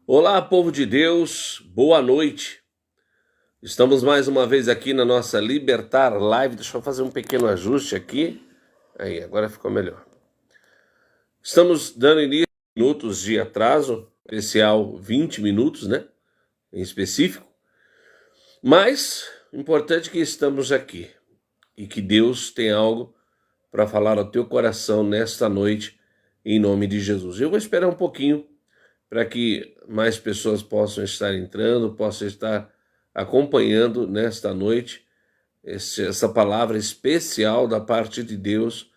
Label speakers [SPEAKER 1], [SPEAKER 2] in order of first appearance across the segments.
[SPEAKER 1] Olá, povo de Deus, boa noite. Estamos mais uma vez aqui na nossa Libertar Live. Deixa eu fazer um pequeno ajuste aqui. Aí, agora ficou melhor. Estamos dando início a minutos de atraso, especial 20 minutos, né? Em específico. Mas, importante que estamos aqui e que Deus tem algo para falar ao teu coração nesta noite, em nome de Jesus. Eu vou esperar um pouquinho para que mais pessoas possam estar entrando, possam estar acompanhando nesta noite essa palavra especial da parte de Deus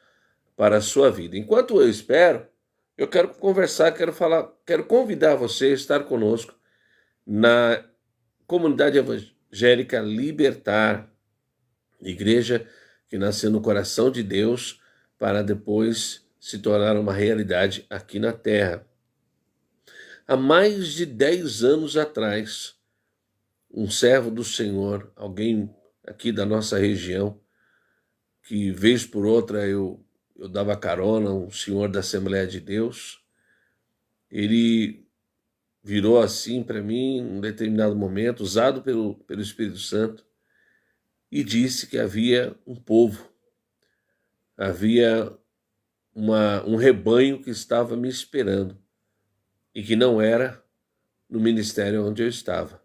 [SPEAKER 1] para a sua vida. Enquanto eu espero, eu quero conversar, quero falar, quero convidar você a estar conosco na comunidade evangélica Libertar, igreja que nasceu no coração de Deus para depois se tornar uma realidade aqui na terra. Há mais de 10 anos atrás, um servo do Senhor, alguém aqui da nossa região, que vez por outra eu dava carona, um senhor da Assembleia de Deus, ele virou assim para mim, em um determinado momento, usado pelo Espírito Santo, e disse que havia um povo, havia um rebanho que estava me esperando, e que não era no ministério onde eu estava.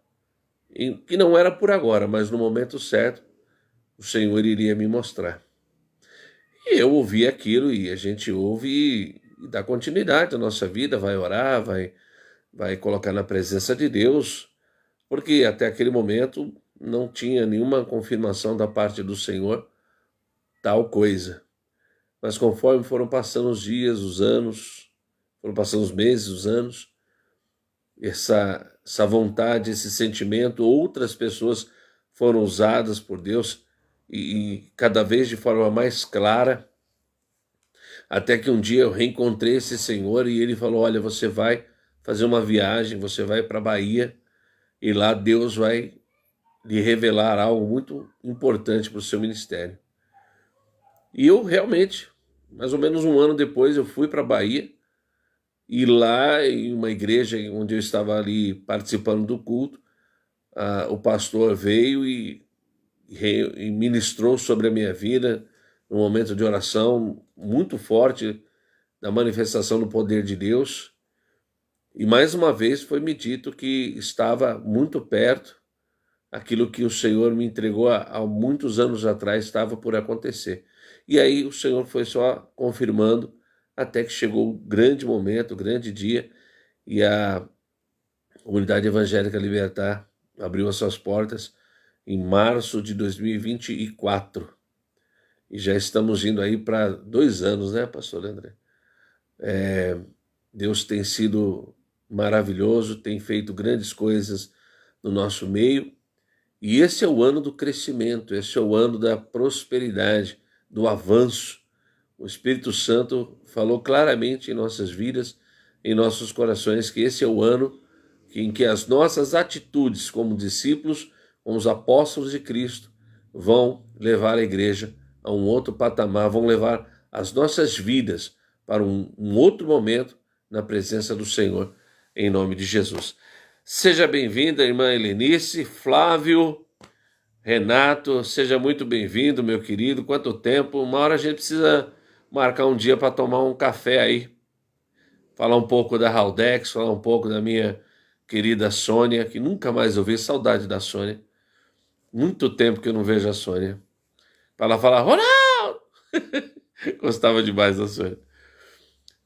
[SPEAKER 1] E que não era por agora, mas no momento certo, o Senhor iria me mostrar. E eu ouvi aquilo, e a gente ouve e dá continuidade à nossa vida, vai orar, vai colocar na presença de Deus, porque até aquele momento não tinha nenhuma confirmação da parte do Senhor tal coisa. Mas conforme foram passando os dias, os anos, foram passando os meses, os anos, essa vontade, esse sentimento, outras pessoas foram usadas por Deus e cada vez de forma mais clara, até que um dia eu reencontrei esse senhor e ele falou: olha, você vai fazer uma viagem, você vai para a Bahia e lá Deus vai lhe revelar algo muito importante para o seu ministério. E eu realmente, mais ou menos um ano depois, eu fui para a Bahia e lá em uma igreja onde eu estava ali participando do culto, o pastor veio e ministrou sobre a minha vida num momento de oração muito forte da manifestação do poder de Deus. E mais uma vez foi-me dito que estava muito perto aquilo que o Senhor me entregou há muitos anos atrás estava por acontecer. E aí o Senhor foi só confirmando até que chegou o grande momento, o grande dia, e a Comunidade Evangélica Libertar abriu as suas portas em março de 2024. E já estamos indo aí para 2 anos, né, pastor André? Deus tem sido maravilhoso, tem feito grandes coisas no nosso meio. E esse é o ano do crescimento, esse é o ano da prosperidade, do avanço. O Espírito Santo falou claramente em nossas vidas, em nossos corações, que esse é o ano em que as nossas atitudes como discípulos, como os apóstolos de Cristo, vão levar a igreja a um outro patamar, vão levar as nossas vidas para um outro momento na presença do Senhor, em nome de Jesus. Seja bem-vinda, irmã Helenice, Flávio, Renato, seja muito bem-vindo, meu querido. Quanto tempo? Uma hora a gente precisa marcar um dia para tomar um café aí, falar um pouco da Haldex, falar um pouco da minha querida Sônia, que nunca mais eu vi, saudade da Sônia. Muito tempo que eu não vejo a Sônia. Para ela falar, Ronaldo! Gostava demais da Sônia.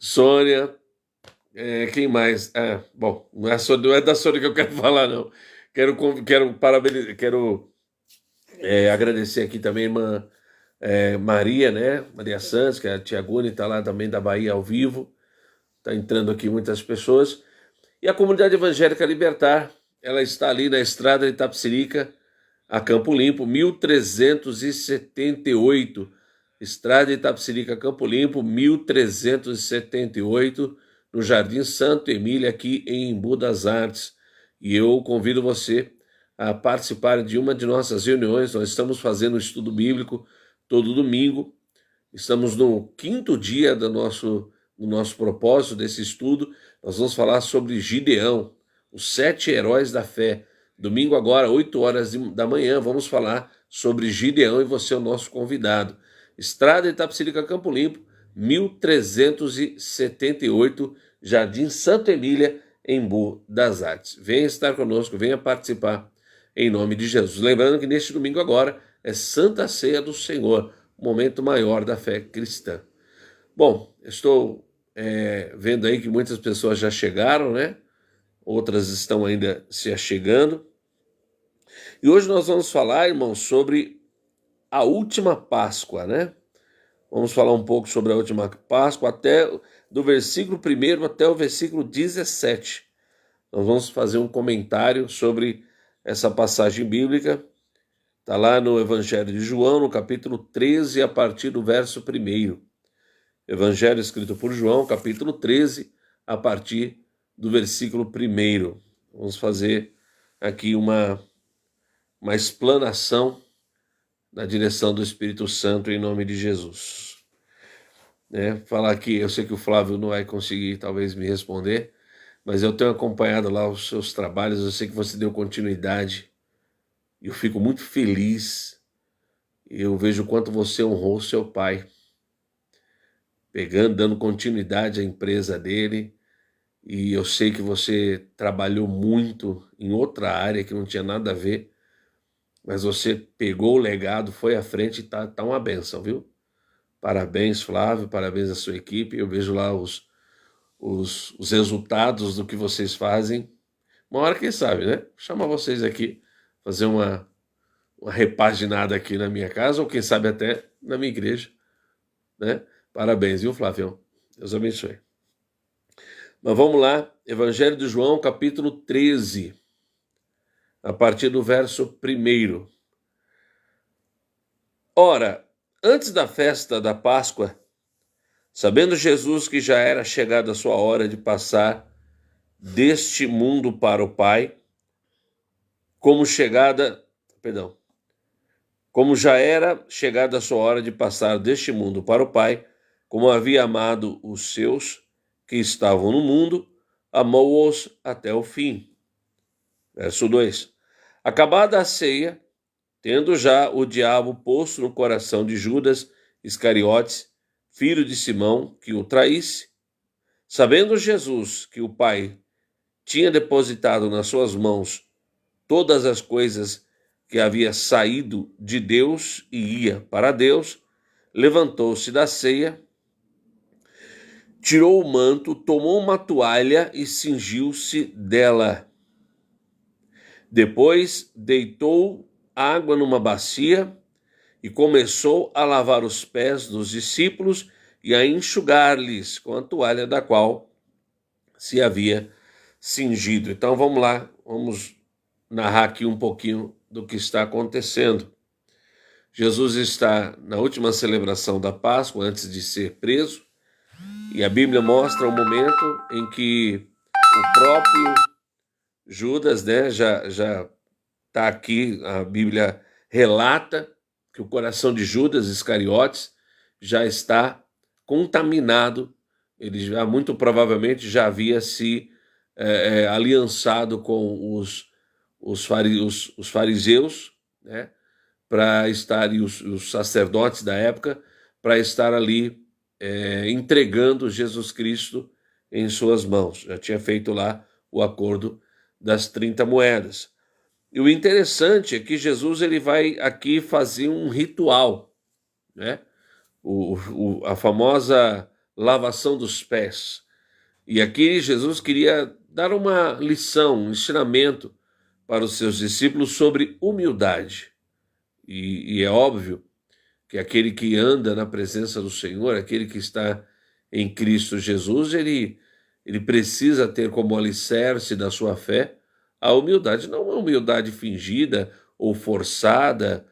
[SPEAKER 1] Sônia, quem mais? Bom, não é da Sônia que eu quero falar, não. Quero parabenizar, quero agradecer aqui também a irmã Maria, né? Maria Santos, que é a Tia Guni, está lá também da Bahia ao vivo. Está entrando aqui muitas pessoas. E a Comunidade Evangélica Libertar, ela está ali na estrada de Itapecerica, a Campo Limpo, 1378. Estrada de Itapecerica, Campo Limpo, 1378, no Jardim Santo Emília, aqui em Embu das Artes. E eu convido você a participar de uma de nossas reuniões. Nós estamos fazendo um estudo bíblico todo domingo. Estamos no 5º dia do nosso propósito desse estudo. Nós vamos falar sobre Gideão, os 7 heróis da fé. Domingo agora, 8 horas da manhã, vamos falar sobre Gideão e você é o nosso convidado. Estrada Itapecerica Campo Limpo, 1378, Jardim Santa Emília, Embu das Artes. Venha estar conosco, venha participar em nome de Jesus. Lembrando que neste domingo agora é Santa Ceia do Senhor, momento maior da fé cristã. Bom, estou vendo aí que muitas pessoas já chegaram, né? Outras estão ainda se achegando. E hoje nós vamos falar, irmãos, sobre a última Páscoa, né? Vamos falar um pouco sobre a última Páscoa, até do versículo 1 até o versículo 17. Nós vamos fazer um comentário sobre essa passagem bíblica. Está lá no Evangelho de João, no capítulo 13, a partir do verso 1. Evangelho escrito por João, capítulo 13, a partir do versículo 1. Vamos fazer aqui uma explanação na direção do Espírito Santo em nome de Jesus. Falar aqui, eu sei que o Flávio não vai conseguir talvez me responder, mas eu tenho acompanhado lá os seus trabalhos, eu sei que você deu continuidade, e eu fico muito feliz, eu vejo o quanto você honrou seu pai, dando continuidade à empresa dele, e eu sei que você trabalhou muito em outra área que não tinha nada a ver, mas você pegou o legado, foi à frente e tá uma bênção, viu? Parabéns, Flávio, parabéns à sua equipe. Eu vejo lá os resultados do que vocês fazem. Uma hora, quem sabe, né? Chamar vocês aqui, fazer uma repaginada aqui na minha casa, ou quem sabe até na minha igreja, né? Parabéns, viu, Flávio? Deus abençoe. Mas vamos lá, Evangelho de João, capítulo 13. A partir do verso 1. Ora, antes da festa da Páscoa, sabendo Jesus que já era chegada a sua hora de passar deste mundo para o Pai, como já era chegada a sua hora de passar deste mundo para o Pai, como havia amado os seus que estavam no mundo, amou-os até o fim. Verso 2. Acabada a ceia, tendo já o diabo posto no coração de Judas Iscariotes, filho de Simão, que o traísse, sabendo Jesus que o Pai tinha depositado nas suas mãos todas as coisas que havia saído de Deus e ia para Deus, levantou-se da ceia, tirou o manto, tomou uma toalha e cingiu-se dela. Depois deitou água numa bacia e começou a lavar os pés dos discípulos e a enxugar-lhes com a toalha da qual se havia cingido. Então vamos lá, vamos narrar aqui um pouquinho do que está acontecendo. Jesus está na última celebração da Páscoa, antes de ser preso, e a Bíblia mostra o momento em que o próprio Judas, né, já está aqui, a Bíblia relata que o coração de Judas Iscariotes já está contaminado, ele já muito provavelmente já havia se aliançado com os fariseus, né, para estar, e os sacerdotes da época, para estar ali entregando Jesus Cristo em suas mãos. Já tinha feito lá o acordo das 30 moedas. E o interessante é que Jesus ele vai aqui fazer um ritual, né? A famosa lavação dos pés. E aqui Jesus queria dar uma lição, um ensinamento para os seus discípulos sobre humildade. E é óbvio que aquele que anda na presença do Senhor, aquele que está em Cristo Jesus, ele precisa ter como alicerce da sua fé a humildade, não uma humildade fingida ou forçada,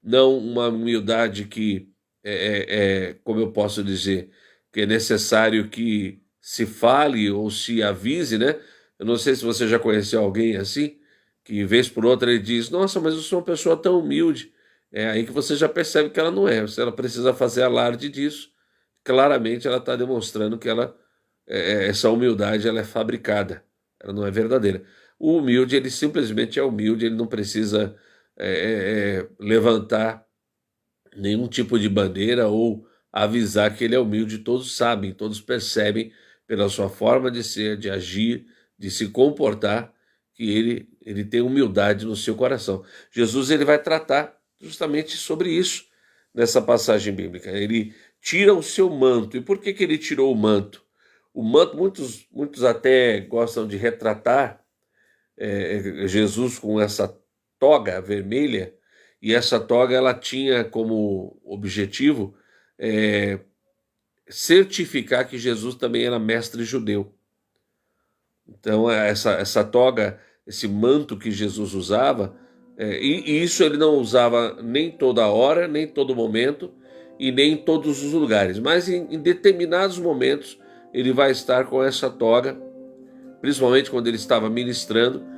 [SPEAKER 1] não uma humildade que como eu posso dizer, que é necessário que se fale ou se avise, né? Eu não sei se você já conheceu alguém assim, que vez por outra ele diz, nossa, mas eu sou uma pessoa tão humilde. É aí que você já percebe que ela não é. Se ela precisa fazer alarde disso, claramente ela está demonstrando que essa humildade ela é fabricada, ela não é verdadeira. O humilde, ele simplesmente é humilde, ele não precisa levantar nenhum tipo de bandeira ou avisar que ele é humilde. Todos sabem, todos percebem pela sua forma de ser, de agir, de se comportar, que ele tem humildade no seu coração. Jesus, ele vai tratar justamente sobre isso nessa passagem bíblica. Ele tira o seu manto. E por que ele tirou o manto? O manto, muitos até gostam de retratar Jesus com essa toga vermelha, e essa toga ela tinha como objetivo certificar que Jesus também era mestre judeu. Então essa toga, esse manto que Jesus usava, e isso ele não usava nem toda hora, nem todo momento, e nem em todos os lugares, mas em determinados momentos ele vai estar com essa toga, principalmente quando ele estava ministrando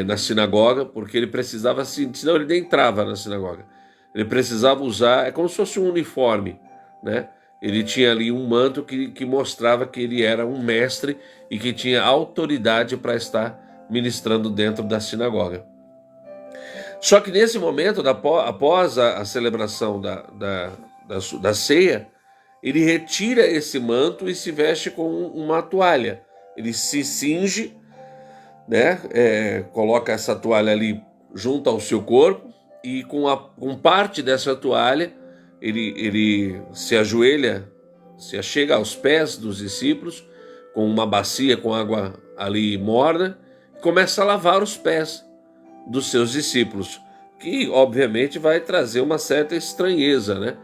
[SPEAKER 1] na sinagoga, porque ele precisava, senão ele nem entrava na sinagoga. Ele precisava usar, é como se fosse um uniforme, né? Ele tinha ali um manto que mostrava que ele era um mestre e que tinha autoridade para estar ministrando dentro da sinagoga. Só que nesse momento, após a celebração da ceia, ele retira esse manto e se veste com uma toalha. Ele se cinge, né? Coloca essa toalha ali junto ao seu corpo, e com parte dessa toalha ele se ajoelha, se achega aos pés dos discípulos com uma bacia com água ali morna, e começa a lavar os pés dos seus discípulos, que obviamente vai trazer uma certa estranheza, né?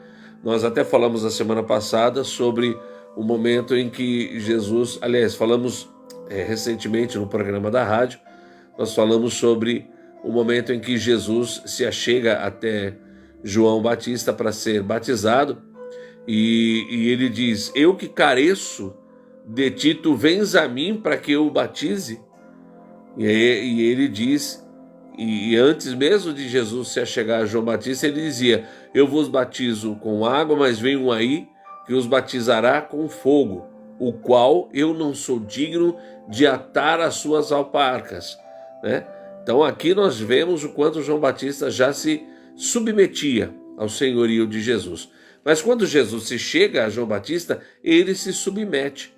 [SPEAKER 1] Nós até falamos na semana passada sobre o momento em que Jesus, aliás, falamos recentemente no programa da rádio, nós falamos sobre o momento em que Jesus se achega até João Batista para ser batizado, e ele diz: eu que careço de ti, tu vens a mim para que eu o batize? E ele diz, e antes mesmo de Jesus se achegar a João Batista, ele dizia: eu vos batizo com água, mas vem um aí que os batizará com fogo, o qual eu não sou digno de atar as suas alparcas, né? Então aqui nós vemos o quanto João Batista já se submetia ao senhorio de Jesus. Mas quando Jesus se chega a João Batista, ele se submete.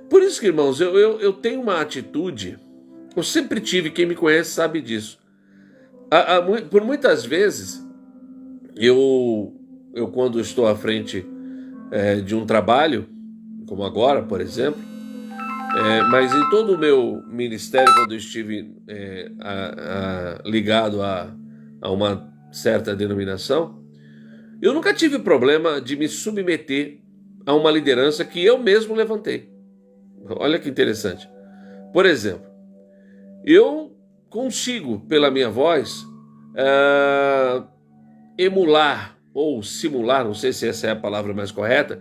[SPEAKER 1] Por isso que, irmãos, eu tenho uma atitude, eu sempre tive, quem me conhece sabe disso. Por muitas vezes, eu quando estou à frente de um trabalho, como agora, por exemplo, mas em todo o meu ministério, quando eu estive ligado a uma certa denominação, eu nunca tive problema de me submeter a uma liderança que eu mesmo levantei. Olha que interessante. Por exemplo, eu consigo, pela minha voz, emular ou simular, não sei se essa é a palavra mais correta,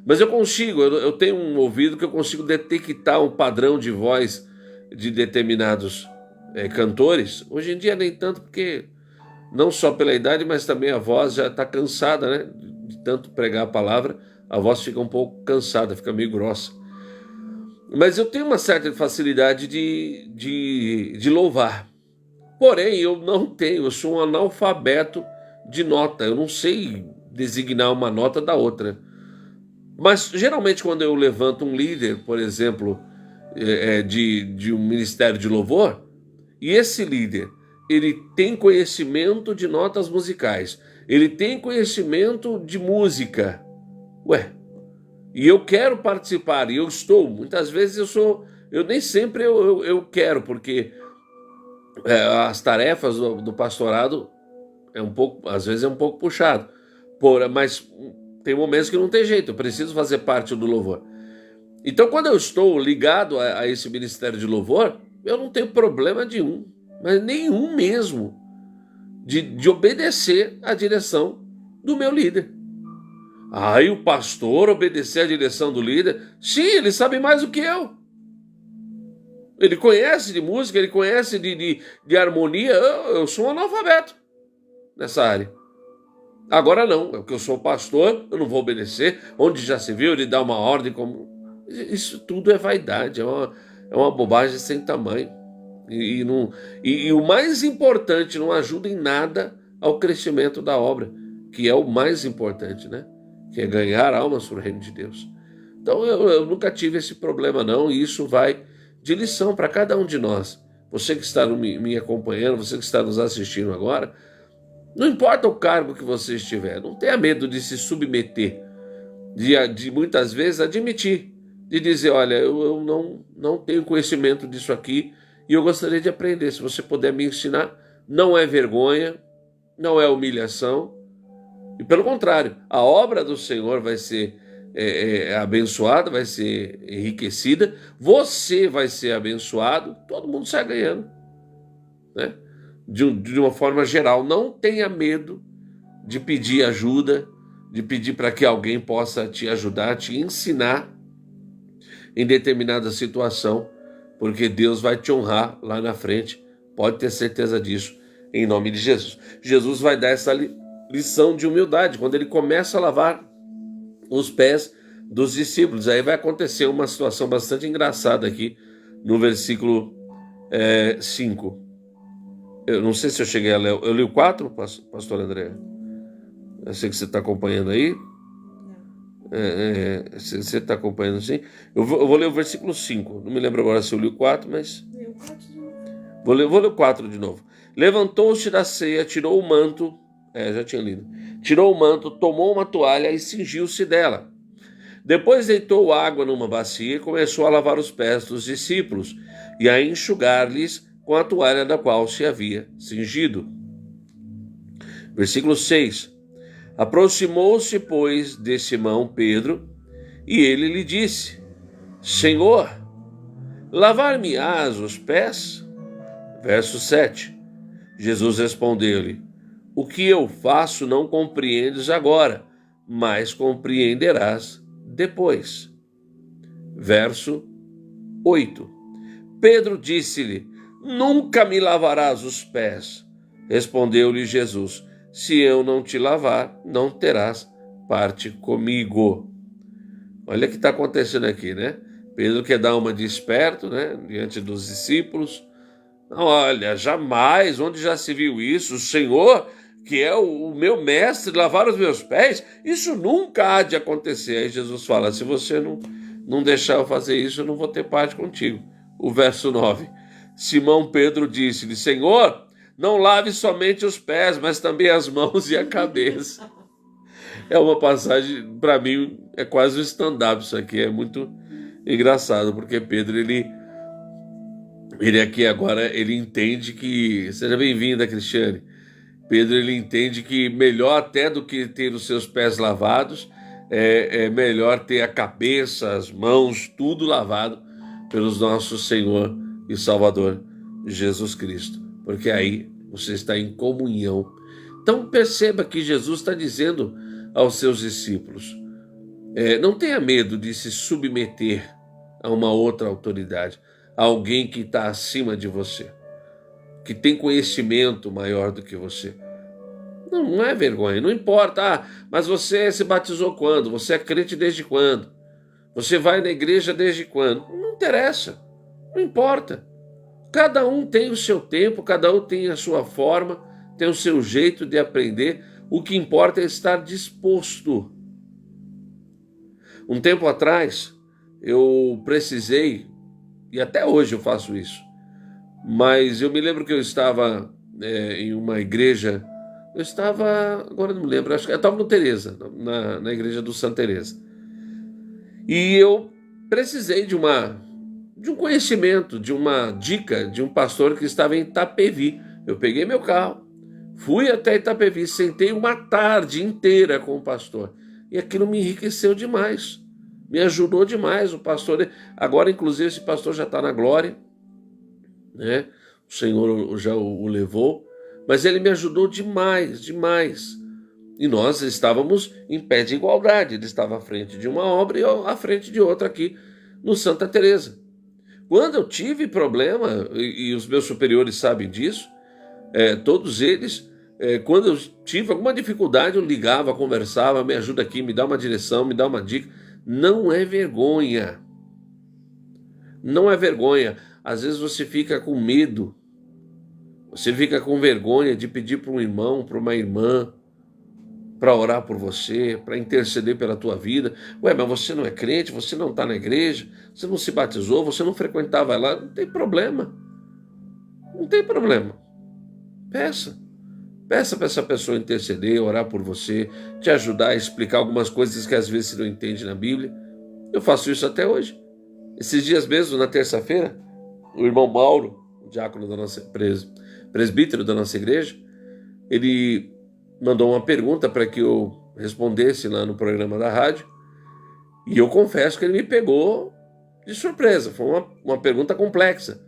[SPEAKER 1] mas eu consigo, eu tenho um ouvido que eu consigo detectar um padrão de voz de determinados cantores. Hoje em dia nem tanto, porque não só pela idade, mas também a voz já está cansada, né? De tanto pregar a palavra, a voz fica um pouco cansada, fica meio grossa. Mas eu tenho uma certa facilidade de louvar. Porém, eu sou um analfabeto de nota, eu não sei designar uma nota da outra. Mas geralmente quando eu levanto um líder, por exemplo, de um ministério de louvor, e esse líder, ele tem conhecimento de notas musicais, ele tem conhecimento de música, e eu quero participar, e eu estou, muitas vezes eu nem sempre eu quero, porque as tarefas do pastorado às vezes é um pouco puxado, mas tem momentos que não tem jeito, eu preciso fazer parte do louvor. Então, quando eu estou ligado a esse ministério de louvor, eu não tenho problema nenhum, mas nenhum mesmo, de obedecer à direção do meu líder. Aí o pastor obedecer à direção do líder? Sim, ele sabe mais do que eu. Ele conhece de música, ele conhece de harmonia. Eu sou um analfabeto nessa área. Agora não, porque eu sou pastor, eu não vou obedecer. Onde já se viu ele dar uma ordem como... Isso tudo é vaidade, é uma bobagem sem tamanho. E o mais importante, não ajuda em nada ao crescimento da obra, que é o mais importante, né? Que é ganhar almas para o reino de Deus. Então eu nunca tive esse problema não, e isso vai de lição para cada um de nós. Você que está me acompanhando, você que está nos assistindo agora, não importa o cargo que você estiver, não tenha medo de se submeter, de muitas vezes admitir, de dizer, olha, eu não tenho conhecimento disso aqui e eu gostaria de aprender. Se você puder me ensinar, não é vergonha, não é humilhação, e pelo contrário, a obra do Senhor vai ser abençoada, vai ser enriquecida, você vai ser abençoado, todo mundo sai ganhando, né? De uma forma geral. Não tenha medo de pedir ajuda, de pedir para que alguém possa te ajudar, te ensinar em determinada situação, porque Deus vai te honrar lá na frente, pode ter certeza disso, em nome de Jesus. Jesus vai dar essa lição de humildade quando ele começa a lavar os pés dos discípulos. Aí vai acontecer uma situação bastante engraçada aqui no versículo 5. Eu não sei se eu cheguei a ler. Eu li o 4, pastor André? Eu sei que você está acompanhando aí. Você está acompanhando sim? Eu vou ler o versículo 5. Não me lembro agora se eu li o 4, mas... Vou ler o 4 de novo. Levantou-se da ceia, tirou o manto... já tinha lido. Tirou o manto, tomou uma toalha e cingiu-se dela. Depois deitou água numa bacia e começou a lavar os pés dos discípulos e a enxugar-lhes com a toalha da qual se havia cingido. Versículo 6. Aproximou-se, pois, de Simão Pedro, e ele lhe disse: Senhor, lavar-me-ás os pés? Verso 7. Jesus respondeu-lhe: O que eu faço não compreendes agora, mas compreenderás depois. Verso 8. Pedro disse-lhe: Nunca me lavarás os pés. Respondeu-lhe Jesus: Se eu não te lavar, não terás parte comigo. Olha o que está acontecendo aqui, né? Pedro quer dar uma de esperto, né? Diante dos discípulos. Olha, jamais, onde já se viu isso? O Senhor, que é o meu mestre, lavar os meus pés? Isso nunca há de acontecer. Aí Jesus fala: se você não deixar eu fazer isso, eu não vou ter parte contigo. O verso 9. Simão Pedro disse-lhe: Senhor, não lave somente os pés, mas também as mãos e a cabeça. É uma passagem, para mim, é quase um stand-up isso aqui. É muito engraçado, porque Pedro, ele aqui agora, ele entende que... Seja bem-vinda, Cristiane. Pedro, ele entende que melhor até do que ter os seus pés lavados, é melhor ter a cabeça, as mãos, tudo lavado pelos nosso Senhor e Salvador Jesus Cristo, porque aí você está em comunhão. Então perceba que Jesus está dizendo aos seus discípulos, não tenha medo de se submeter a uma outra autoridade, a alguém que está acima de você, que tem conhecimento maior do que você. Não é vergonha, não importa, mas você se batizou quando? Você é crente desde quando? Você vai na igreja desde quando? Não interessa, não importa. Cada um tem o seu tempo, cada um tem a sua forma, tem o seu jeito de aprender. O que importa é estar disposto. Um tempo atrás, eu precisei, e até hoje eu faço isso, mas eu me lembro que eu estava em uma igreja, agora não me lembro, acho que eu estava no Teresa, na igreja do Santa Teresa. E eu precisei de um conhecimento, de uma dica de um pastor que estava em Itapevi. Eu peguei meu carro, fui até Itapevi, sentei uma tarde inteira com o pastor. E aquilo me enriqueceu demais, me ajudou demais. O pastor, agora inclusive esse pastor já está na glória, né? O Senhor já o levou, mas ele me ajudou demais, demais. E nós estávamos em pé de igualdade. Ele estava à frente de uma obra e eu à frente de outra aqui no Santa Teresa. Quando eu tive problema, e os meus superiores sabem disso, todos eles, quando eu tive alguma dificuldade, eu ligava, conversava: me ajuda aqui, me dá uma direção, me dá uma dica. Não é vergonha. Não é vergonha. Às vezes você fica com medo, você fica com vergonha de pedir para um irmão, para uma irmã, para orar por você, para interceder pela tua vida. Ué, mas você não é crente, você não está na igreja, você não se batizou, você não frequentava lá. Não tem problema. Não tem problema. Peça. Peça para essa pessoa interceder, orar por você, te ajudar a explicar algumas coisas que às vezes você não entende na Bíblia. Eu faço isso até hoje. Esses dias mesmo, na terça-feira, o irmão Mauro, o diácono da nossa presbítero da nossa igreja, ele mandou uma pergunta para que eu respondesse lá no programa da rádio, e eu confesso que ele me pegou de surpresa. Foi uma pergunta complexa.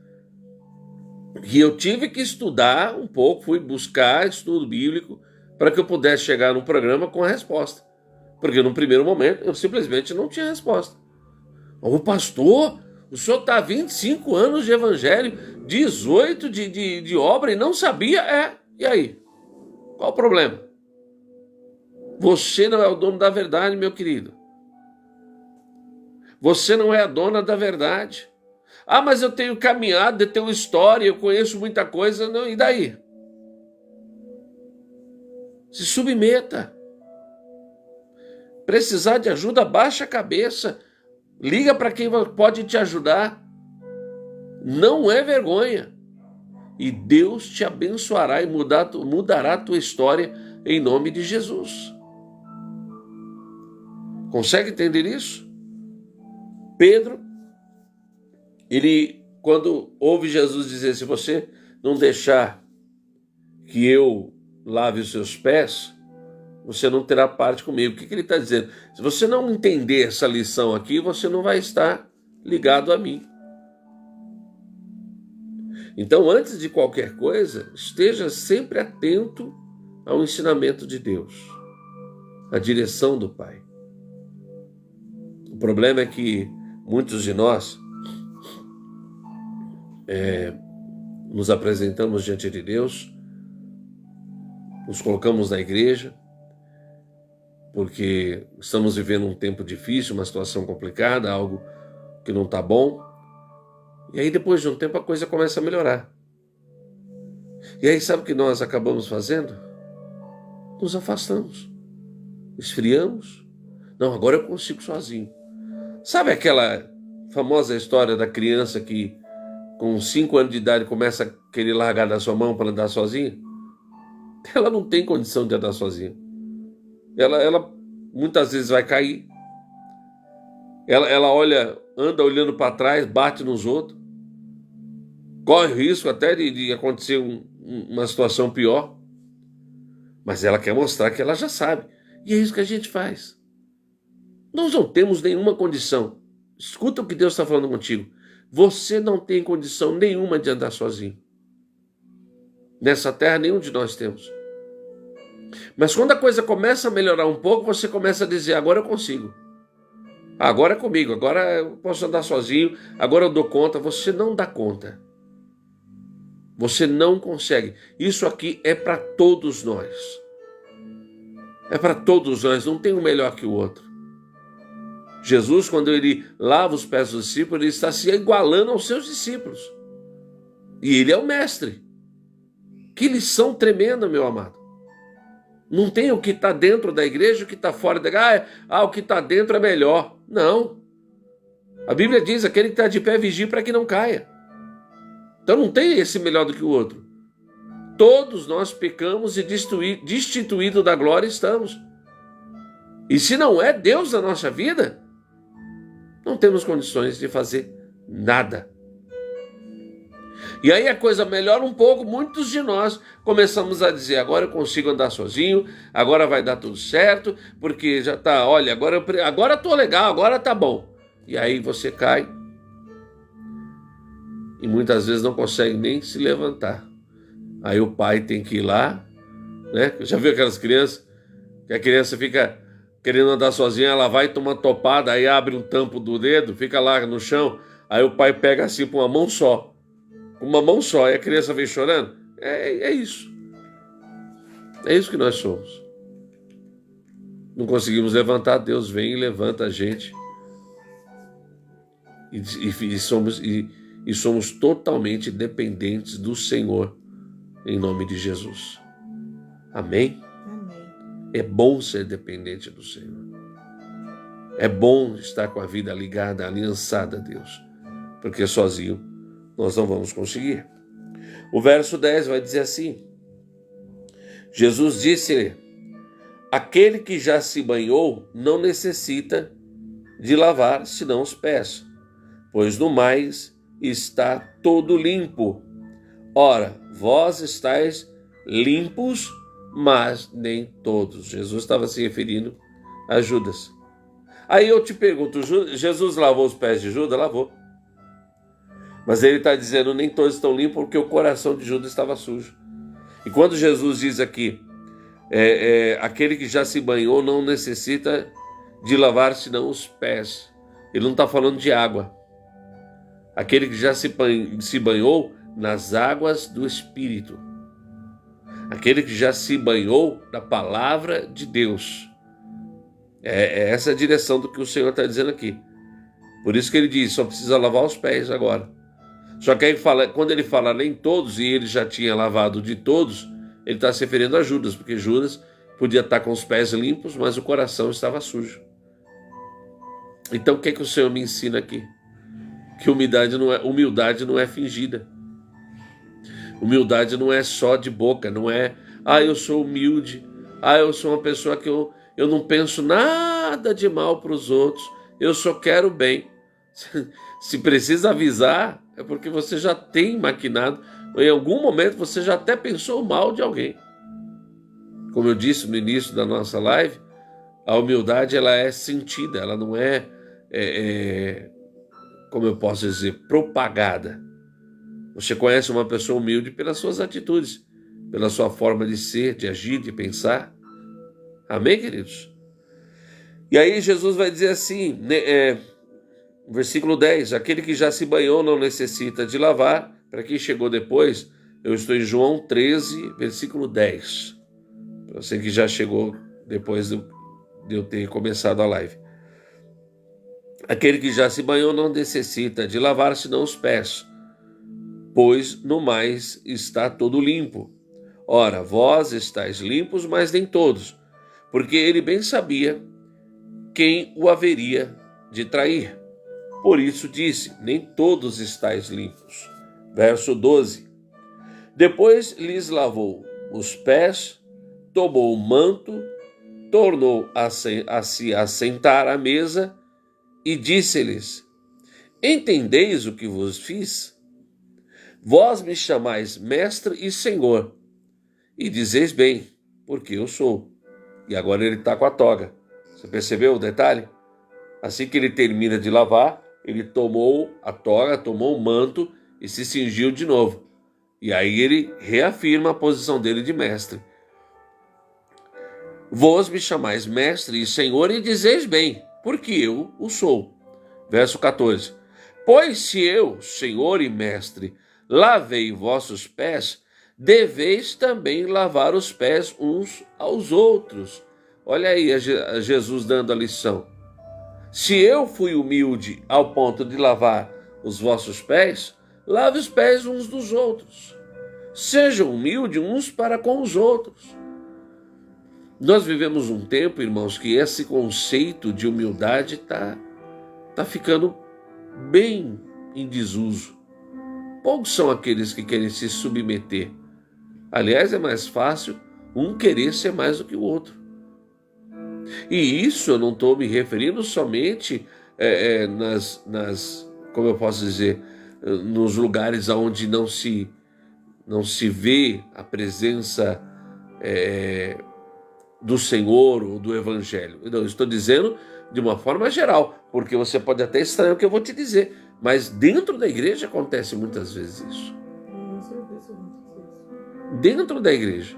[SPEAKER 1] E eu tive que estudar um pouco, fui buscar estudo bíblico para que eu pudesse chegar no programa com a resposta. Porque no primeiro momento eu simplesmente não tinha resposta. O pastor, o senhor está há 25 anos de evangelho, 18 de obra e não sabia? E aí? Qual o problema? Você não é o dono da verdade, meu querido. Você não é a dona da verdade. Ah, mas eu tenho caminhado, eu tenho história, eu conheço muita coisa. Não, e daí? Se submeta. Precisar de ajuda, baixa a cabeça. Liga para quem pode te ajudar. Não é vergonha. E Deus te abençoará e mudará a tua história em nome de Jesus. Consegue entender isso? Pedro, ele, quando ouve Jesus dizer, se você não deixar que eu lave os seus pés, você não terá parte comigo. O que ele está dizendo? Se você não entender essa lição aqui, você não vai estar ligado a mim. Então, antes de qualquer coisa, esteja sempre atento ao ensinamento de Deus, à direção do Pai. O problema é que muitos de nós nos apresentamos diante de Deus, nos colocamos na igreja, porque estamos vivendo um tempo difícil, uma situação complicada, algo que não está bom. E aí depois de um tempo a coisa começa a melhorar. E aí sabe o que nós acabamos fazendo? Nos afastamos, esfriamos. Não, agora eu consigo sozinho. Sabe aquela famosa história da criança que com 5 anos de idade começa a querer largar da sua mão para andar sozinha? Ela não tem condição de andar sozinha. Ela muitas vezes vai cair. Ela anda olhando para trás, bate nos outros. Corre risco até de acontecer uma situação pior. Mas ela quer mostrar que ela já sabe. E é isso que a gente faz. Nós não temos nenhuma condição. Escuta o que Deus está falando contigo. Você não tem condição nenhuma de andar sozinho. Nessa terra, nenhum de nós temos. Mas quando a coisa começa a melhorar um pouco, você começa a dizer, agora eu consigo. Agora é comigo, agora eu posso andar sozinho, agora eu dou conta. Você não dá conta. Você não consegue. Isso aqui é para todos nós. É para todos nós, não tem um melhor que o outro. Jesus, quando ele lava os pés dos discípulos, ele está se igualando aos seus discípulos. E ele é o mestre. Que lição tremenda, meu amado. Não tem o que está dentro da igreja e o que está fora da igreja. O que está dentro é melhor. Não. A Bíblia diz, aquele que está de pé vigia para que não caia. Então não tem esse melhor do que o outro. Todos nós pecamos e destituídos da glória estamos. E se não é Deus na nossa vida, não temos condições de fazer nada. E aí a coisa melhora um pouco, muitos de nós começamos a dizer, agora eu consigo andar sozinho, agora vai dar tudo certo, porque já está, olha, agora estou legal, agora está bom. E aí você cai e muitas vezes não consegue nem se levantar. Aí o pai tem que ir lá, né? Já viu aquelas crianças, que a criança fica querendo andar sozinha, ela vai tomar topada, aí abre um tampo do dedo, fica lá no chão, aí o pai pega assim com uma mão só, e a criança vem chorando. É isso. É isso que nós somos. Não conseguimos levantar, Deus vem e levanta a gente. e somos totalmente dependentes do Senhor, em nome de Jesus. Amém?
[SPEAKER 2] Amém.
[SPEAKER 1] É bom ser dependente do Senhor. É bom estar com a vida ligada, aliançada a Deus, porque sozinho nós não vamos conseguir. O verso 10 vai dizer assim: Jesus disse-lhe: aquele que já se banhou não necessita de lavar senão os pés, pois no mais está todo limpo. Ora, vós estáis limpos, mas nem todos. Jesus estava se referindo a Judas. Aí eu te pergunto, Jesus lavou os pés de Judas? Lavou. Mas ele está dizendo, nem todos estão limpos, porque o coração de Judas estava sujo. E quando Jesus diz aqui, aquele que já se banhou não necessita de lavar senão os pés. Ele não está falando de água. Aquele que já se banhou nas águas do Espírito. Aquele que já se banhou na palavra de Deus. É essa a direção do que o Senhor está dizendo aqui. Por isso que ele diz, só precisa lavar os pés agora. Só que aí quando ele fala nem todos, e ele já tinha lavado de todos, ele está se referindo a Judas, porque Judas podia estar com os pés limpos, mas o coração estava sujo. Então o que o Senhor me ensina aqui? Que humildade não é fingida. Humildade não é só de boca, não é, eu sou humilde, eu sou uma pessoa que eu não penso nada de mal para os outros, eu só quero bem. Se precisa avisar, é porque você já tem maquinado, em algum momento você já até pensou mal de alguém. Como eu disse no início da nossa live, a humildade ela é sentida, ela não é, como eu posso dizer, propagada. Você conhece uma pessoa humilde pelas suas atitudes, pela sua forma de ser, de agir, de pensar. Amém, queridos? E aí Jesus vai dizer assim, versículo 10, aquele que já se banhou não necessita de lavar. Para quem chegou depois, eu estou em João 13, versículo 10. Para você que já chegou depois de eu ter começado a live. Aquele que já se banhou não necessita de lavar senão os pés, pois no mais está todo limpo. Ora, vós estáis limpos, mas nem todos, porque ele bem sabia quem o haveria de trair. Por isso disse, nem todos estáis limpos. Verso 12. Depois lhes lavou os pés, tomou o manto, tornou a se assentar à mesa e disse-lhes, entendeis o que vos fiz? Vós me chamais mestre e senhor, e dizeis bem, porque eu sou. E agora ele está com a toga. Você percebeu o detalhe? Assim que ele termina de lavar, ele tomou a toga, tomou o manto e se cingiu de novo. E aí ele reafirma a posição dele de mestre. Vós me chamais mestre e senhor e dizeis bem, porque eu o sou. Verso 14. Pois se eu, senhor e mestre, lavei vossos pés, deveis também lavar os pés uns aos outros. Olha aí a Jesus dando a lição. Se eu fui humilde ao ponto de lavar os vossos pés, lave os pés uns dos outros. Sejam humildes uns para com os outros. Nós vivemos um tempo, irmãos, que esse conceito de humildade está ficando bem em desuso. Poucos são aqueles que querem se submeter. Aliás, é mais fácil um querer ser mais do que o outro. E isso eu não estou me referindo somente como eu posso dizer, nos lugares onde não se vê a presença do Senhor ou do Evangelho. Eu estou dizendo de uma forma geral, porque você pode até estranhar o que eu vou te dizer, mas dentro da igreja acontece muitas vezes isso. Dentro da igreja.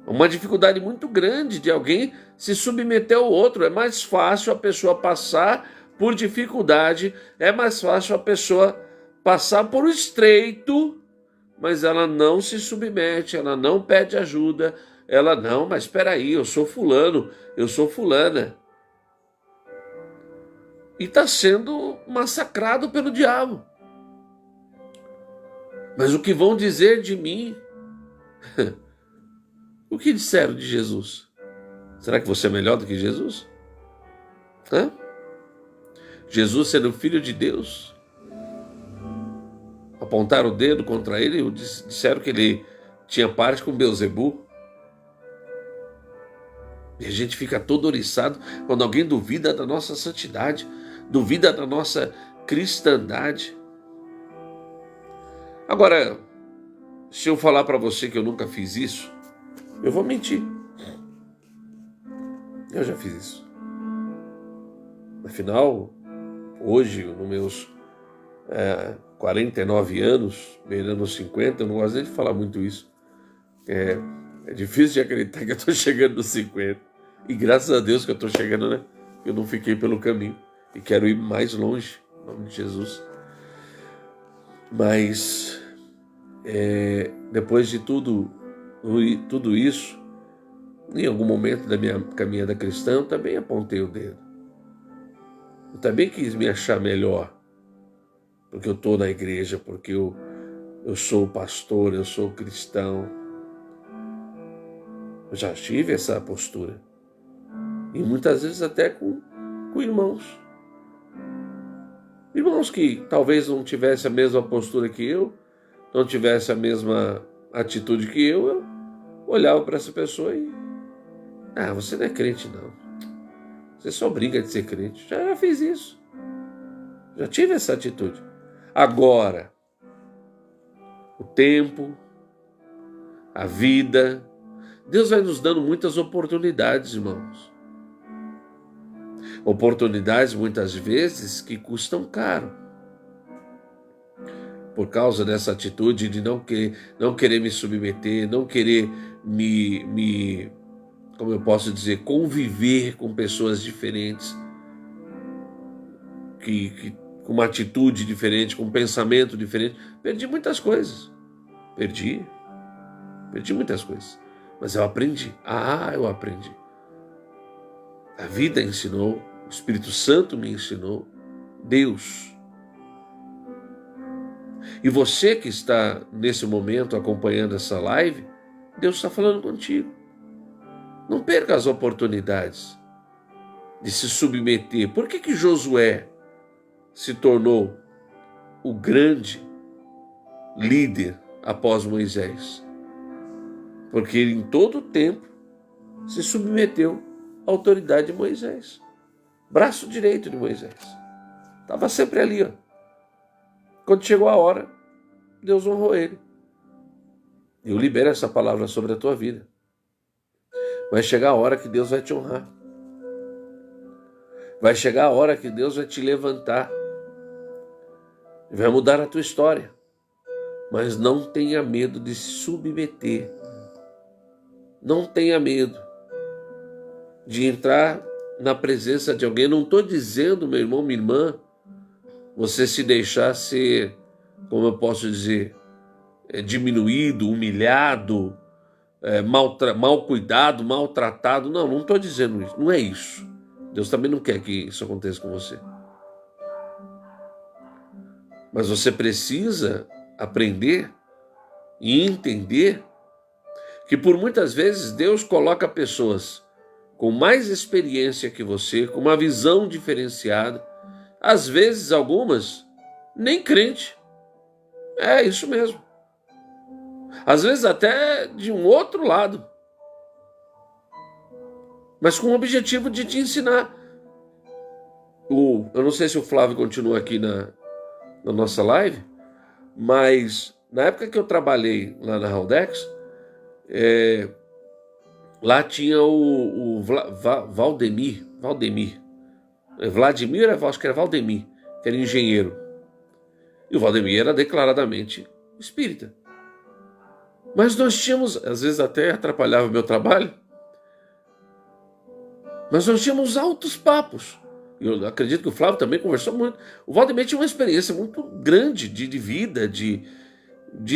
[SPEAKER 1] Uma dificuldade muito grande de alguém se submeter ao outro. É mais fácil a pessoa passar por dificuldade, é mais fácil a pessoa passar por estreito, mas ela não se submete, ela não pede ajuda, ela não, mas espera aí, eu sou fulano, eu sou fulana. e está sendo massacrado pelo diabo. Mas o que vão dizer de mim? O que disseram de Jesus? Será que você é melhor do que Jesus? Hã? Jesus sendo filho de Deus? Apontaram o dedo contra ele e disseram que ele tinha parte com Beelzebul. E a gente fica todo oriçado quando alguém duvida da nossa santidade, duvida da nossa cristandade. Agora, se eu falar para você que eu nunca fiz isso, eu vou mentir. Eu já fiz isso. Afinal, hoje, nos meus 49 anos, beirando os 50, eu não gosto nem de falar muito isso. É difícil de acreditar que eu estou chegando nos 50. E graças a Deus que eu estou chegando, né? Eu não fiquei pelo caminho. E quero ir mais longe, em nome de Jesus. Mas, depois de tudo isso, em algum momento da minha caminhada cristã, eu também apontei o dedo. Eu também quis me achar melhor. Porque eu estou na igreja, porque eu sou pastor, eu sou cristão. Eu já tive essa postura. E muitas vezes até com irmãos. Irmãos que talvez não tivessem a mesma postura que eu, não tivessem a mesma atitude que eu olhava para essa pessoa e... você não é crente não. Você só brinca de ser crente. Já fiz isso. Já tive essa atitude. Agora, o tempo, a vida, Deus vai nos dando muitas oportunidades, irmãos. Oportunidades, muitas vezes, que custam caro. Por causa dessa atitude de não querer me submeter, não querer como eu posso dizer, conviver com pessoas diferentes, com uma atitude diferente, com um pensamento diferente. Perdi muitas coisas. Perdi muitas coisas. Mas eu aprendi. Eu aprendi. A vida ensinou, o Espírito Santo me ensinou, Deus. E você que está nesse momento acompanhando essa live, Deus está falando contigo. Não perca as oportunidades de se submeter. Por que Josué se tornou o grande líder após Moisés? Porque ele em todo o tempo se submeteu à autoridade de Moisés. Braço direito de Moisés. Estava sempre ali, ó. Quando chegou a hora, Deus honrou ele. Eu libero essa palavra sobre a tua vida. Vai chegar a hora que Deus vai te honrar. Vai chegar a hora que Deus vai te levantar. Vai mudar a tua história. Mas não tenha medo de se submeter. Não tenha medo de entrar na presença de alguém. Não estou dizendo, meu irmão, minha irmã, você se deixar ser, como eu posso dizer, diminuído, humilhado, mal cuidado, maltratado. Não estou dizendo isso. Não é isso. Deus também não quer que isso aconteça com você. Mas você precisa aprender e entender que por muitas vezes Deus coloca pessoas com mais experiência que você, com uma visão diferenciada, às vezes algumas nem crente. É isso mesmo. Às vezes até de um outro lado. Mas com o objetivo de te ensinar. Eu não sei se o Flávio continua aqui na nossa live, mas na época que eu trabalhei lá na Haldex, lá tinha o Valdemir. Vladimir, acho que era Valdemir, que era engenheiro. E o Valdemir era declaradamente espírita. Mas nós tínhamos, às vezes até atrapalhava o meu trabalho, mas nós tínhamos altos papos. Eu acredito que o Flávio também conversou muito. O Valdemir tinha uma experiência muito grande de vida, de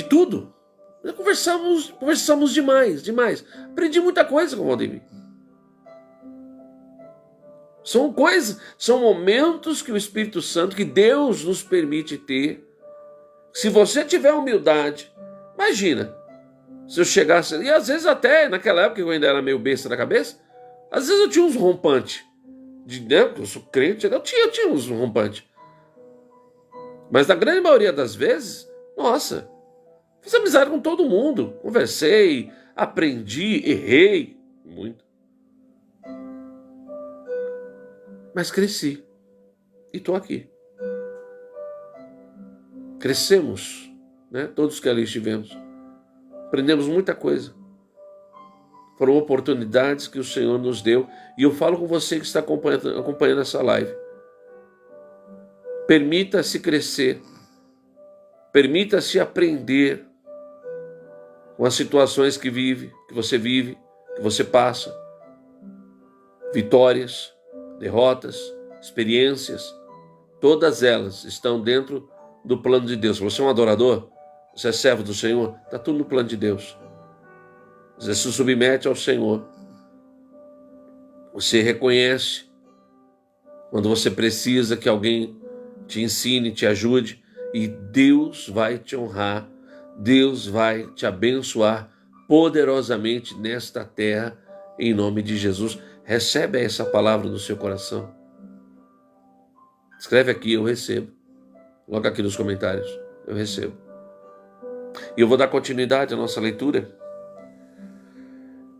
[SPEAKER 1] tudo. Nós conversamos demais. Aprendi muita coisa com o Valdemir. São coisas, são momentos que o Espírito Santo, que Deus nos permite ter. Se você tiver humildade, imagina, se eu chegasse, e às vezes até naquela época eu ainda era meio besta na cabeça, às vezes eu tinha uns rompantes, né? Eu sou crente, eu tinha uns rompantes. Mas na grande maioria das vezes, nossa, fiz amizade com todo mundo, conversei, aprendi, errei muito. Mas cresci e estou aqui. Crescemos, né? Todos que ali estivemos. Aprendemos muita coisa. Foram oportunidades que o Senhor nos deu. E eu falo com você que está acompanhando essa live. Permita-se crescer. Permita-se aprender com as situações que você vive, que você passa. Vitórias, derrotas, experiências, todas elas estão dentro do plano de Deus. Você é um adorador? Você é servo do Senhor? Está tudo no plano de Deus. Você se submete ao Senhor. Você reconhece quando você precisa que alguém te ensine, te ajude, e Deus vai te honrar, Deus vai te abençoar poderosamente nesta terra, em nome de Jesus. Recebe essa palavra no seu coração. Escreve aqui, eu recebo. Coloca aqui nos comentários, eu recebo. E eu vou dar continuidade à nossa leitura.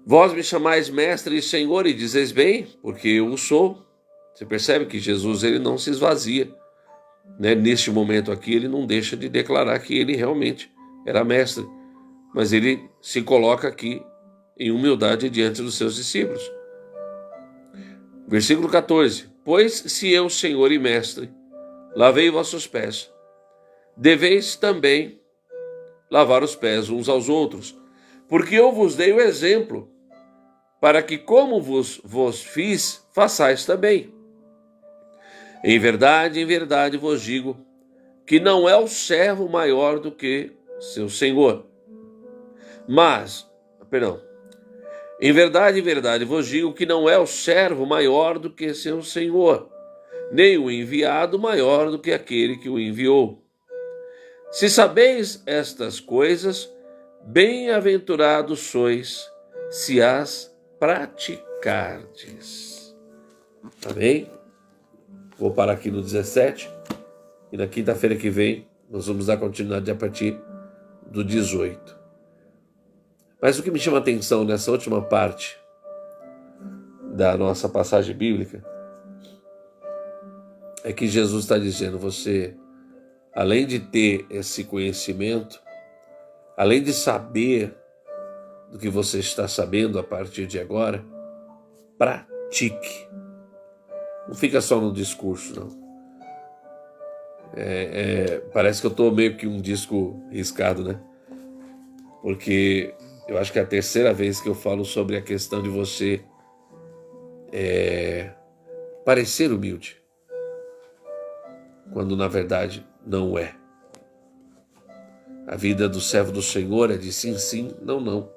[SPEAKER 1] Vós me chamais mestre e senhor e dizeis bem, porque eu o sou. Você percebe que Jesus ele não se esvazia, né? Neste momento aqui ele não deixa de declarar que ele realmente era mestre, mas ele se coloca aqui em humildade diante dos seus discípulos. Versículo 14. Pois se eu, Senhor e Mestre, lavei vossos pés, deveis também lavar os pés uns aos outros, porque eu vos dei o exemplo, para que como vos fiz, façais também. Em verdade vos digo, que não é o servo maior do que seu senhor. Em verdade vos digo que não é o servo maior do que seu senhor, nem o enviado maior do que aquele que o enviou. Se sabeis estas coisas, bem-aventurados sois, se as praticardes. Amém? Vou parar aqui no 17, e na quinta-feira que vem nós vamos dar continuidade a partir do 18. Mas o que me chama a atenção nessa última parte da nossa passagem bíblica é que Jesus está dizendo, você, além de ter esse conhecimento, além de saber do que você está sabendo a partir de agora, pratique. Não fica só no discurso, não. Parece que eu estou meio que um disco riscado, né? Porque eu acho que é a terceira vez que eu falo sobre a questão de você parecer humilde, quando na verdade não é. A vida do servo do Senhor é de sim, sim, não, não.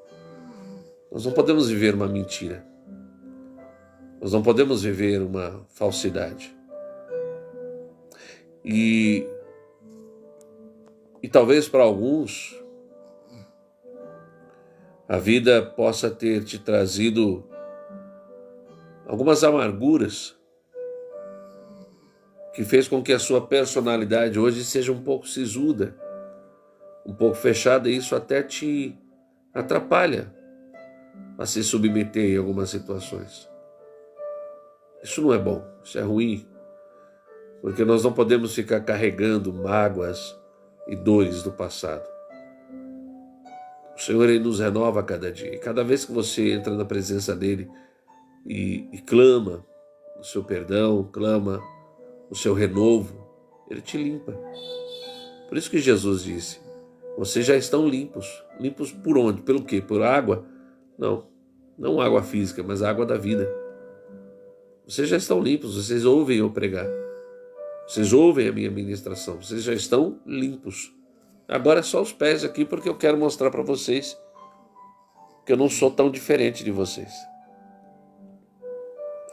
[SPEAKER 1] Nós não podemos viver uma mentira. Nós não podemos viver uma falsidade. E talvez para alguns a vida possa ter te trazido algumas amarguras que fez com que a sua personalidade hoje seja um pouco sisuda, um pouco fechada, e isso até te atrapalha a se submeter em algumas situações. Isso não é bom, isso é ruim, porque nós não podemos ficar carregando mágoas e dores do passado. O Senhor ele nos renova a cada dia, e cada vez que você entra na presença dele e clama o seu perdão, clama o seu renovo, ele te limpa. Por isso que Jesus disse, vocês já estão limpos. Limpos por onde? Pelo quê? Por água? Não água física, mas a água da vida. Vocês já estão limpos, vocês ouvem eu pregar. Vocês ouvem a minha ministração, vocês já estão limpos. Agora é só os pés aqui, porque eu quero mostrar para vocês que eu não sou tão diferente de vocês.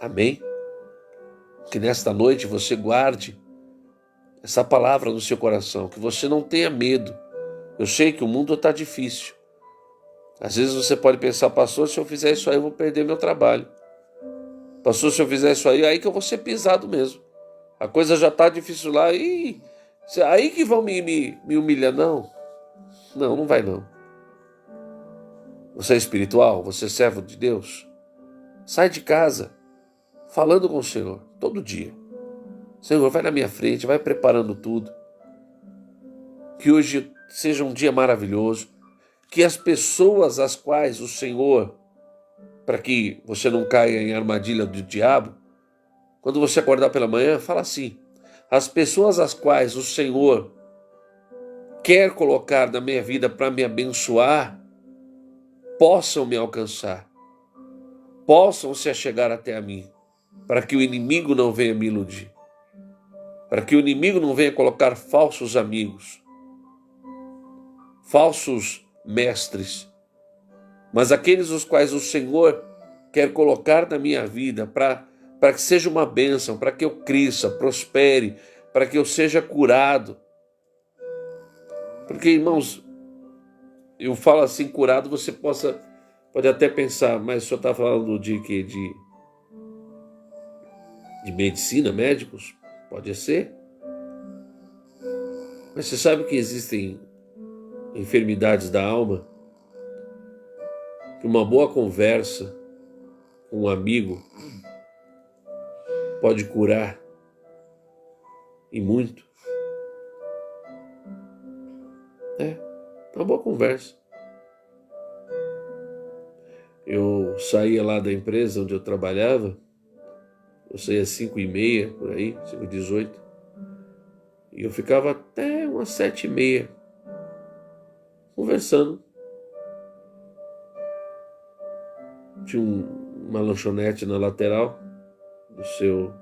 [SPEAKER 1] Amém? Que nesta noite você guarde essa palavra no seu coração, que você não tenha medo. Eu sei que o mundo está difícil. Às vezes você pode pensar, pastor, se eu fizer isso aí eu vou perder meu trabalho. Pastor, se eu fizer isso aí que eu vou ser pisado mesmo. A coisa já está difícil lá, e aí que vão me humilhar. Não, não vai não. Você é espiritual, você é servo de Deus. Sai de casa falando com o Senhor todo dia. Senhor, vai na minha frente, vai preparando tudo. Que hoje seja um dia maravilhoso. Que as pessoas às quais o Senhor, para que você não caia em armadilha do diabo, quando você acordar pela manhã, fala assim: as pessoas às quais o Senhor quer colocar na minha vida para me abençoar, possam me alcançar, possam se achegar até a mim, para que o inimigo não venha me iludir, para que o inimigo não venha colocar falsos amigos, falsos mestres, mas aqueles os quais o Senhor quer colocar na minha vida para que seja uma bênção, para que eu cresça, prospere, para que eu seja curado. Porque, irmãos, eu falo assim, curado, você pode até pensar, mas o senhor está falando de quê? De medicina, médicos? Pode ser. Mas você sabe que existem enfermidades da alma que uma boa conversa com um amigo pode curar, e muito. Uma boa conversa. Eu saía lá da empresa onde eu trabalhava, eu saía às 5h30, por aí, 5h18, e eu ficava até umas 7h30, conversando. Tinha uma lanchonete na lateral do seu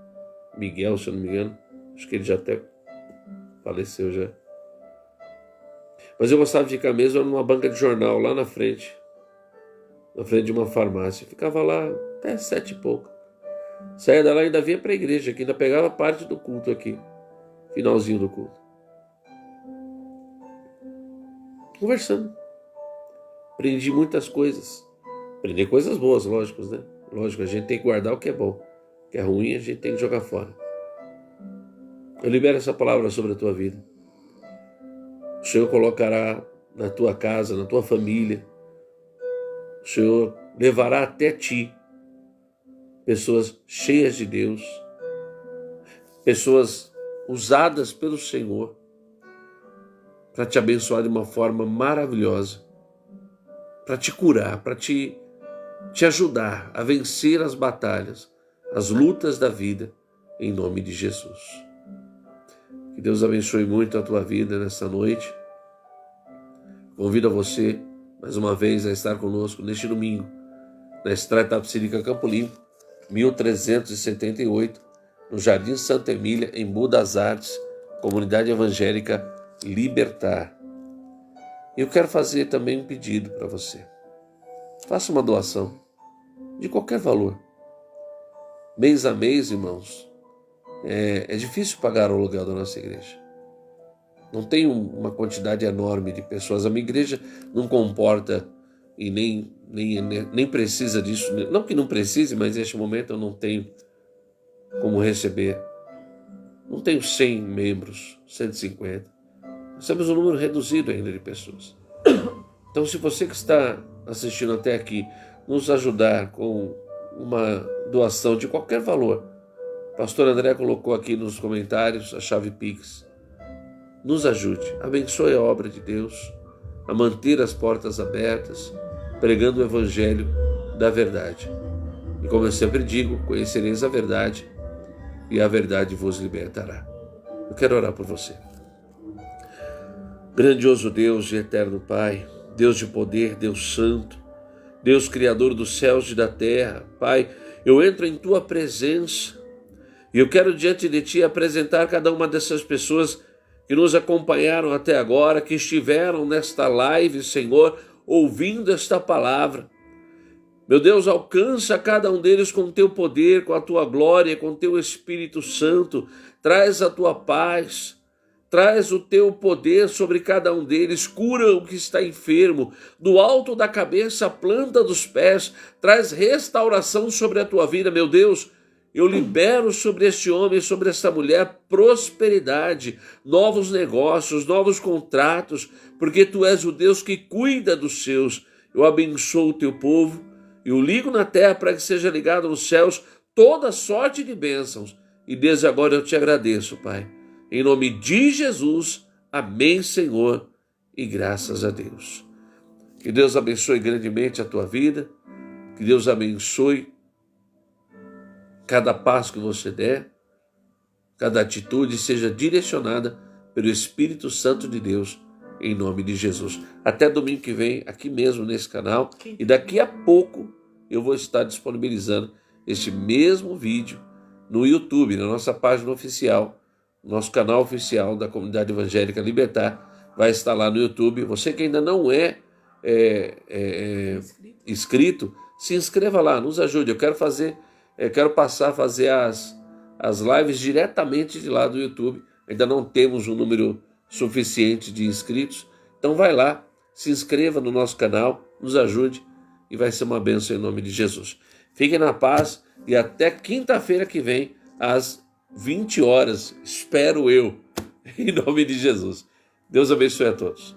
[SPEAKER 1] Miguel, se eu não me engano. Acho que ele já até faleceu já. Mas eu gostava de ficar mesmo numa banca de jornal, lá na frente de uma farmácia. Eu ficava lá até 7 e pouco. Saía dela, ainda vinha para a igreja, que ainda pegava parte do culto aqui, finalzinho do culto. Conversando. Aprendi muitas coisas. Aprendi coisas boas, lógico, né? Lógico, a gente tem que guardar o que é bom. O que é ruim, a gente tem que jogar fora. Eu libero essa palavra sobre a tua vida. O Senhor colocará na tua casa, na tua família. O Senhor levará até ti pessoas cheias de Deus, pessoas usadas pelo Senhor para te abençoar de uma forma maravilhosa, para te curar, para te ajudar a vencer as batalhas, as lutas da vida, em nome de Jesus. Que Deus abençoe muito a tua vida nesta noite. Convido a você, mais uma vez, a estar conosco neste domingo, na Estrada Itapecerica Campo Limpo, 1378, no Jardim Santa Emília, em Budas Artes, Comunidade Evangélica Libertar. Eu quero fazer também um pedido para você. Faça uma doação, de qualquer valor. Mês a mês, irmãos, é difícil pagar o aluguel da nossa igreja. Não tem uma quantidade enorme de pessoas. A minha igreja não comporta e nem precisa disso. Não que não precise, mas neste momento eu não tenho como receber. Não tenho 100 membros, 150. Nós temos um número reduzido ainda de pessoas. Então, se você que está assistindo até aqui nos ajudar com uma doação de qualquer valor, o pastor André colocou aqui nos comentários a chave Pix. Nos ajude, abençoe a obra de Deus, a manter as portas abertas, pregando o evangelho da verdade. E como eu sempre digo, conhecereis a verdade e a verdade vos libertará. Eu quero orar por você. Grandioso Deus e eterno Pai, Deus de poder, Deus santo, Deus criador dos céus e da terra, Pai, eu entro em tua presença e eu quero diante de ti apresentar cada uma dessas pessoas que nos acompanharam até agora, que estiveram nesta live, Senhor, ouvindo esta palavra. Meu Deus, alcança cada um deles com o teu poder, com a tua glória, com o teu Espírito Santo. Traz a tua paz, traz o teu poder sobre cada um deles. Cura o que está enfermo, do alto da cabeça à planta dos pés. Traz restauração sobre a tua vida, meu Deus. Eu libero sobre este homem, sobre esta mulher, prosperidade, novos negócios, novos contratos, porque tu és o Deus que cuida dos seus. Eu abençoo o teu povo. Eu ligo na terra para que seja ligado nos céus toda sorte de bênçãos. E desde agora eu te agradeço, Pai. Em nome de Jesus, amém, Senhor, e graças a Deus. Que Deus abençoe grandemente a tua vida. Que Deus abençoe cada passo que você der. Cada atitude seja direcionada pelo Espírito Santo de Deus, em nome de Jesus. Até domingo que vem, aqui mesmo nesse canal. E daqui a pouco eu vou estar disponibilizando este mesmo vídeo no YouTube, na nossa página oficial, nosso canal oficial da Comunidade Evangélica Libertar, vai estar lá no YouTube. Você que ainda não é inscrito, se inscreva lá, nos ajude. Eu quero passar a fazer as lives diretamente de lá do YouTube. Ainda não temos um número suficiente de inscritos, então vai lá, se inscreva no nosso canal, nos ajude e vai ser uma bênção em nome de Jesus. Fiquem na paz e até quinta-feira que vem, às 20 horas, espero eu, em nome de Jesus. Deus abençoe a todos.